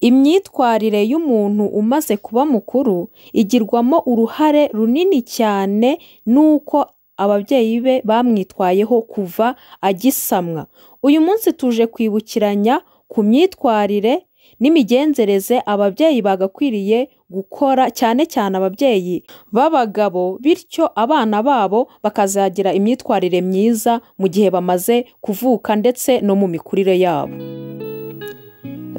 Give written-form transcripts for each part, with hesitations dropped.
Imyitwarire y'umuntu umaze kuba mukuru igirwamo uruhare runini cyane n'uko ababyeyi be bamwitwayeho kuva agisamwa. Uyu munsi tuje kwibukiranya ku myitwarire n'imigenzereze ababyeyi bagakwiriye gukora, cyane cyane ababyeyi b'abagabo, bityo abana babo bakazagira imyitwarire myiza mu gihe bamaze kuvuka ndetse no mu mikurire yabo.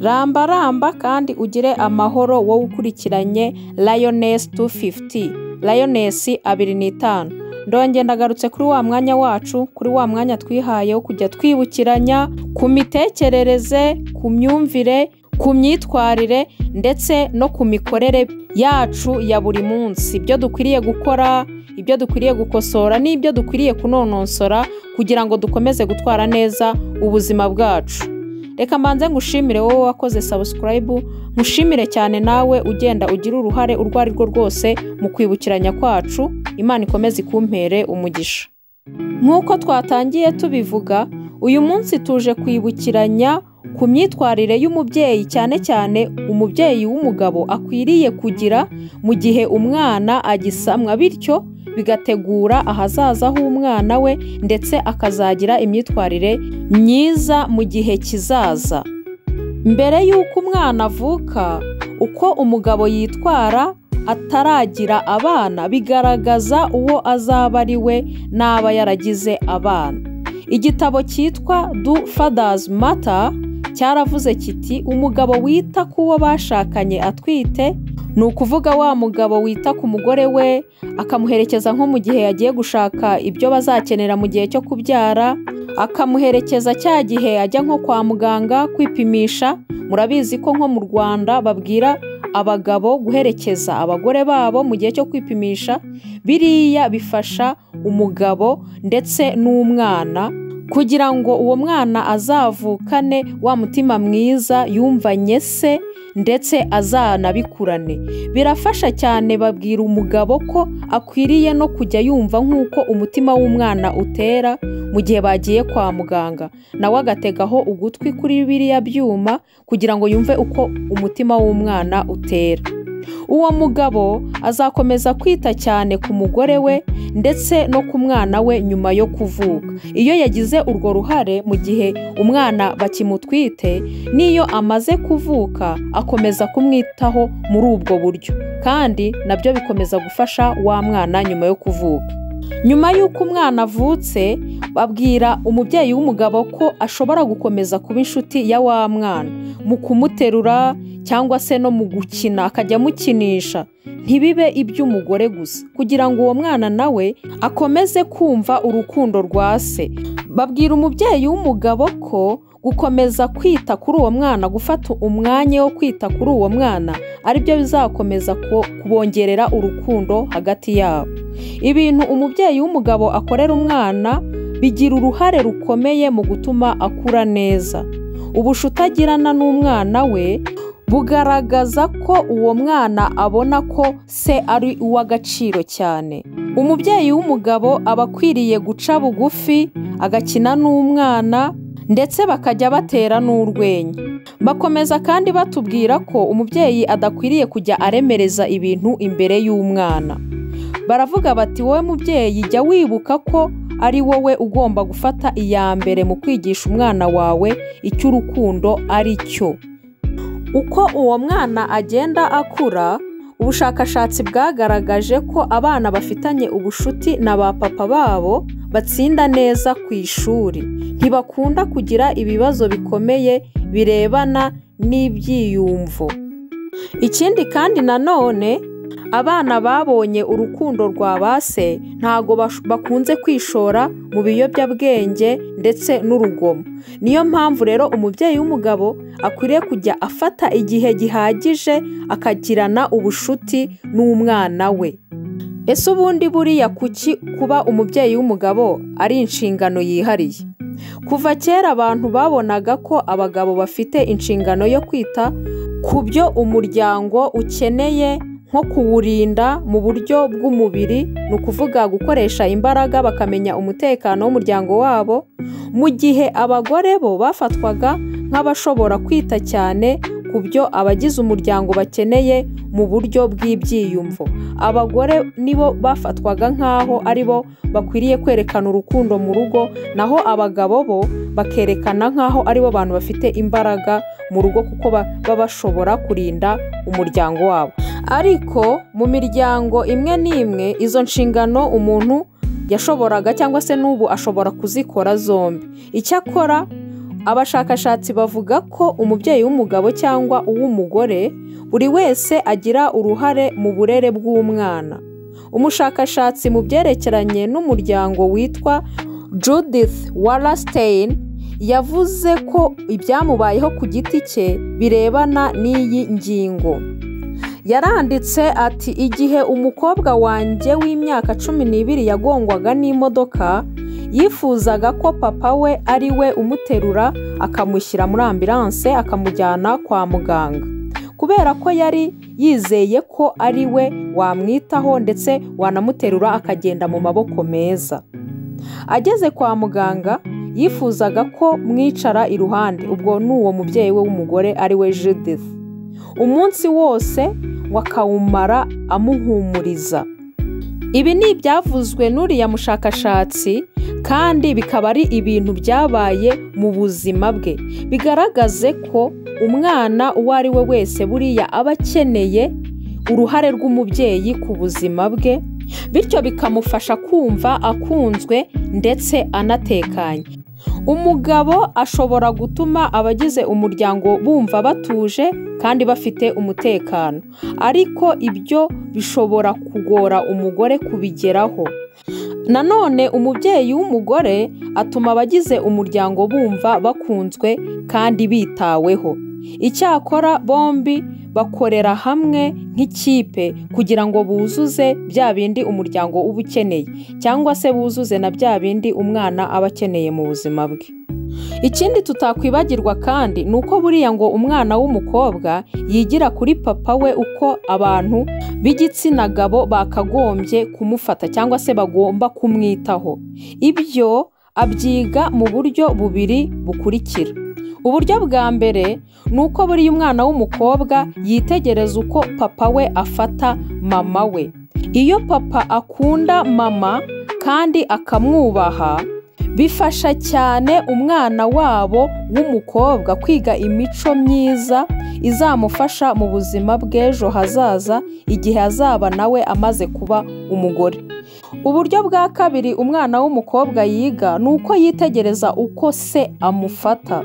Ramba kandi ugire amahoro wowe ukurikiranye Lioness 250, Lioness 25. Ndongera ndagarutse kuri wa mwanya wacu, kuri wa mwanya twihaye wo kujya twibukiranya ku mitekerereze, ku myumvire, ku myitwarire ndetse no ku mikorere yacu ya buri munsi. Ibyo dukwiriye gukora, ibyo dukwiriye gukosora n'ibyo dukwiriye kunonosora kugira ngo dukomeze gutwara neza ubuzima bwacu. Reka mbanze ngushimire wowe wakoze subscribe, ngushimire cyane nawe ugenda ugira uruhare urwo ari rwo rwose mu kwibukiranya kwacu. Imana ikomeze ikumpere umugisha. Nk'uko twatangiye tubivuga, uyu munsi tuje kwibukiranya ku myitwarire y'umubyeyi, cyane cyane umubyeyi w'umugabo akwiriye kugira mu gihe umwana agisamwa, bityo bigategura ahazaza h'umwana we ndetse akazagira imyitwarire myiza mu gihe kizaza. Mbere y'uko umwana avuka, uko umugabo yitwara ataragira abana bigaragaza uwo azaba ari we n'aba yaragize abana. Igitabo cyitwa Do Fathers Matter cyaravuze kiti umugabo wita kuwo bashakanye atwite, ni ukuvuga wa mugabo wita ku mugore we akamuherekeza nko mu gihe yagiye gushaka ibyo bazakenera mu gihe cyo kubyara, akamuherekeza cya gihe ajya nko kwa muganga kwipimisha. Murabizi ko nko mu Rwanda babwira abagabo guherekeza abagore babo mu gihe cyo kwipimisha. Biriya bifasha umugabo ndetse n'umwana kugira ngo uwo mwana azavukane wa mutima mwiza yumvanye se ndetse azanabikurane. Birafasha cyane, babwira umugabo ko akwiriye no kujya yumva nk'uko umutima w'umwana utera mu gihe bagiye kwa muganga, nawe agategaho ugutwi kuri biriya byuma kugira ngo yumve uko umutima w'umwana utera. Uwo mugabo azakomeza kwita cyane ku mugore we ndetse no ku mwana we nyuma yo kuvuka. Iyo yagize urwo ruhare mu gihe umwana bakimutwite, n'iyo amaze kuvuka akomeza kumwitaho muri ubwo buryo, kandi nabyo bikomeza gufasha wa mwana nyuma yo kuvuka. Nyuma y'uko umwana avutse, babwira umubyeyi w'umugabo ko ashobora gukomeza kuba inshuti ya wa mwana mu kumuterura cyangwa se no mu gukina, akajya amukinisha. Ntibibe iby'umugore gusa, kugira ngo uwo mwana nawe akomeze kumva urukundo rwa se. Babwira umubyeyi w'umugabo ko gukomeza kwita kuri uwo mwana, gufata umwanya wo kwita kuri uwo mwana, aribyo bizakomeza kubongerera urukundo hagati yabo. Ibintu umubyeyi w'umugabo akorera umwana bigira uruhare rukomeye mu gutuma akura neza. Ubushuti agirana n'umwana we bugaragaza ko uwo mwana abona ko se ari uw'agaciro cyane. Umubyeyi w'umugabo aba akwiriye guca bugufi, agakina n'umwana ndetse bakajya batera n'urwenya. Bakomeza kandi batubwira ko umubyeyi adakwiriye kujya aremereza ibintu imbere y'umwana. Baravuga bati wowe mubyeyi jya wibuka ko ari wowe ugomba gufata iya mbere mu kwigisha umwana wawe icyo urukundo ari cyo. Uko uwo mwana agenda akura, ubushakashatsi bwagaragaje ko abana bafitanye ubushuti na ba papa babo batsinda neza ku ishuri, ntibakunda kugira ibibazo bikomeye birebana n'ibyiyumvo. Ikindi kandi nanone, abana babonye urukundo rwa base ntago bakunze kwishora mu biyobyabwenge ndetse n'urugomo. Niyo mpamvu rero umubyeyi w'umugabo akwiriye kujya afata igihe gihagije akagirana ubushuti n'umwana we. Ese ubundi buriya kuki kuba umubyeyi w'umugabo ari inshingano yihariye? Kuva kera abantu babonaga ko abagabo bafite inshingano yo kwita ku byo umuryango ukeneye, nko kuwurinda mu buryo bw'umubiri, ni ukuvuga gukoresha imbaraga bakamenya umutekano w'umuryango wabo, mu gihe abagore bo bafatwaga nk'abashobora kwita cyane ku byo abagize umuryango bakeneye mu buryo bw'ibyiyumvo. Abagore nibo bafatwaga nk'aho ari bo bakwiriye kwerekana urukundo mu rugo, naho abagabo bo bakerekana nk'aho ari bo bantu bafite imbaraga mu rugo kuko baba bashobora kurinda umuryango wabo. Ariko mu miryango imwe n'imwe izo nshingano umuntu yashoboraga cyangwa se n'ubu ashobora kuzikora zombi. Icyakora abashakashatsi bavuga ko umubyeyi w'umugabo cyangwa uw'umugore buri wese agira uruhare mu burere bw'umwana. Umushakashatsi mu byerekeranye n'umuryango witwa Judith Wallerstein yavuze ko ibyamubayeho ku giti cye birebana n'iyi ngingo. Yaranditse ati, igihe umukobwa wanjye w'imyaka 12 yagongwaga n'imodoka, yifuzaga ko papa we ari we umuterura akamushyira muri ambulance akamujyana kwa muganga, kubera ko yari yizeye ko ari we wamwitaho ndetse wanamuterura akagenda mu maboko meza. Ageze kwa muganga yifuzaga ko mwicara iruhande, ubwo n'uwo mubyeyi we w'umugore ari we Judith. Umunsi wose wakawumara amuhumuriza. Ibi ni ibyavuzwe n'uriya mushakashatsi kandi bikaba ari ibintu byabaye mu buzima bwe. Bigaragaze ko umwana uwo ari we wese buriya aba akeneye uruhare rw'umubyeyi ku buzima bwe, bityo bikamufasha kumva akunzwe ndetse anatekanye. Umugabo ashobora gutuma abagize umuryango bumva batuje kandi bafite umutekano, ariko ibyo bishobora kugora umugore kubigeraho. Nanone umubyeyi w'umugore atuma abagize umuryango bumva bakunzwe kandi bitaweho. Icyakora bombi bakorera hamwe nk'ikipe kugira ngo buzuze bya bindi umuryango uba ukeneye, cyangwa se buzuze na bya bindi umwana aba akeneye mu buzima bwe. Ikindi tutakwibagirwa kandi ni uko buriya ngo umwana w'umukobwa yigira kuri papa we uko abantu b'igitsina gabo bakagombye kumufata cyangwa se bagomba kumwitaho. Ibyo abyiga mu buryo bubiri bukurikira. Uburyo bwa mbere ni uko buriya umwana w'umukobwa yitegereza uko papa we afata mama we. Iyo papa akunda mama kandi akamwubaha, bifasha cyane umwana wabo w'umukobwa kwiga imico myiza izamufasha mu buzima bw'ejo hazaza igihe azaba nawe amaze kuba umugore. Uburyo bwa kabiri umwana w'umukobwa yiga ni uko yitegereza uko se amufata.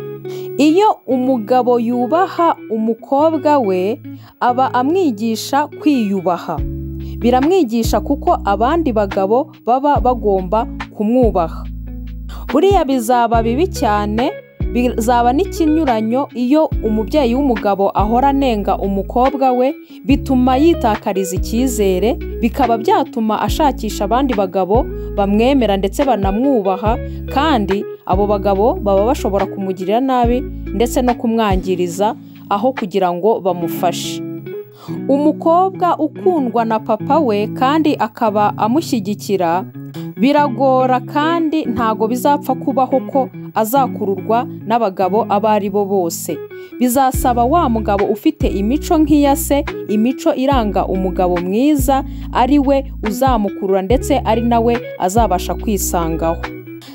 Iyo umugabo yubaha umukobwa we, aba amwigisha kwiyubaha. Biramwigisha kuko abandi bagabo baba bagomba kumwubaha. Buriya bizaba bibi cyane, bizaba n'ikinyuranyo iyo umubyeyi w'umugabo ahora anenga umukobwa we, bituma yitakariza icyizere, bikaba byatuma ashakisha abandi bagabo bamwemera ndetse banamwubaha, kandi abo bagabo baba bashobora kumugirira nabi ndetse no kumwangiriza aho kugira ngo bamufashe. Umukobwa ukundwa na papa we kandi akaba amushyigikira, biragora kandi ntago bizapfa kubaho ko azakururwa n'abagabo abo ari bo bose. Bizasaba wa mugabo ufite imico nk'iya se, imico iranga umugabo mwiza, ari we uzamukurura ndetse ari nawe azabasha kwisangaho.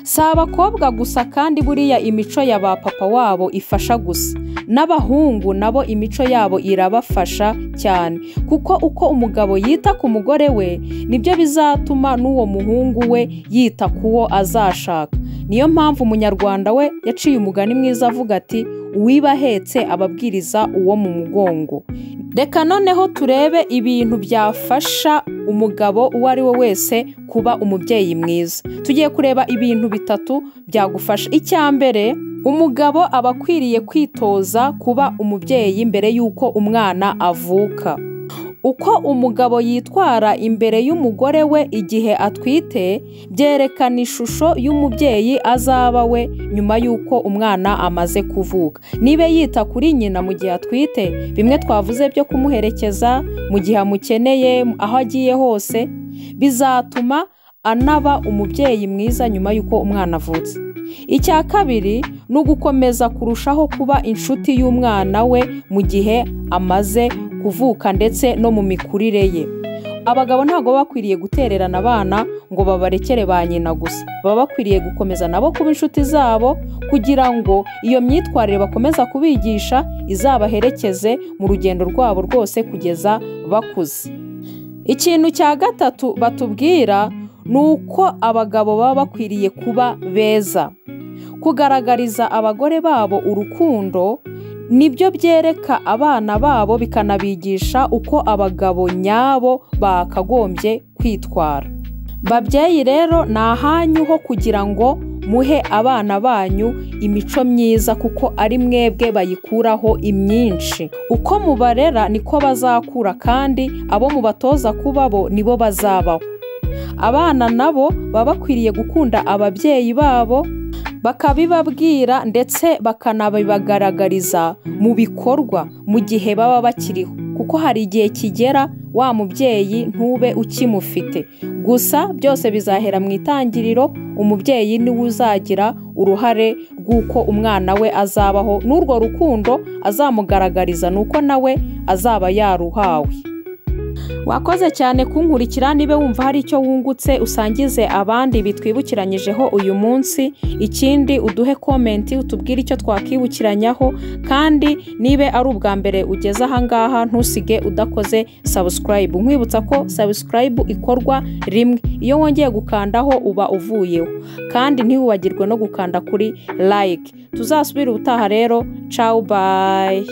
Si abakobwa gusa kandi buriya imico ya ba papa wabo ifasha gusa, n'abahungu nabo imico yabo irabafasha cyane, kuko uko umugabo yita ku mugore we nibyo bizatuma n'uwo muhungu we yita kuwo azashaka. Niyo mpamvu umunyarwanda we yaciye umugani mwiza avuga ati, uwiba ahetse ababwiriza uwo mu mugongo. Reka noneho turebe ibintu byafasha umugabo uwo ari we wese kuba umubyeyi mwiza. Tugiye kureba ibintu bitatu byagufasha. Icya mbere, umugabo aba akwiriye kwitoza kuba umubyeyi mbere y'uko umwana avuka. Uko umugabo yitwara imbere y'umugore we igihe atwite, byerekana ishusho y'umubyeyi azaba we nyuma y'uko umwana amaze kuvuka. Niba yita kuri nyina mu gihe atwite, bimwe twavuze byo kumuherekeza mu gihe amukeneye aho agiye hose, bizatuma anaba umubyeyi mwiza nyuma y'uko umwana avutse. Icya kabiri ni ugukomeza kurushaho kuba inshuti y'umwana we mu gihe amaze kuvuka ndetse no mu mikurire ye. Abagabo ntabwo bakwiriye gutererana abana ngo babarekere ba nyina gusa, baba bakwiriye gukomeza nabo kuba inshuti zabo kugira ngo iyo myitwarire bakomeza kubigisha izabaherekeze mu rugendo rwabo rwose kugeza bakuze. Ikintu cya gatatu batubwira ni uko abagabo baba bakwiriye kuba beza. Kugaragariza abagore babo urukundo nibyo byereka abana babo bikanabigisha uko abagabo nyabo bakagombye kwitwara. Babyeyi rero ni ahanyu ho kugira ngo muhe abana banyu imico myiza kuko ari mwebwe bayikuraho imyinshi. Uko mubarera niko bazakura kandi abo mubatoza kuba bo nibo bazabaho. Abana nabo baba bakwiriye gukunda ababyeyi babo bakabibabwira ndetse bakanabibagaragariza mu bikorwa mu gihe baba bakiriho, kuko hari igihe kigera wa mubyeyi ntube ukimufite. Gusa byose bizahera mu itangiriro, umubyeyi niwe uzagira uruhare rw'uko umwana we azabaho, n'urwo rukundo azamugaragariza nuko nawe azaba yaruhawe. Wakoze cyane kunkurikira. Niba wumva hari icyo wungutse usangize abandi bitwibukiranyijeho uyu munsi. Ikindi uduhe komenti utubwire icyo twakibukiranyaho, kandi niba ari ubwa mbere ugeze aha ngaha ntusige udakoze subscribe. Nkwibutsa ko subscribe ikorwa rimwe, iyo wongeye gukandaho uba uvuyeho, kandi ntiwibagirwe no gukanda kuri like. Tuzasubira ubutaha rero. Ciao, bye.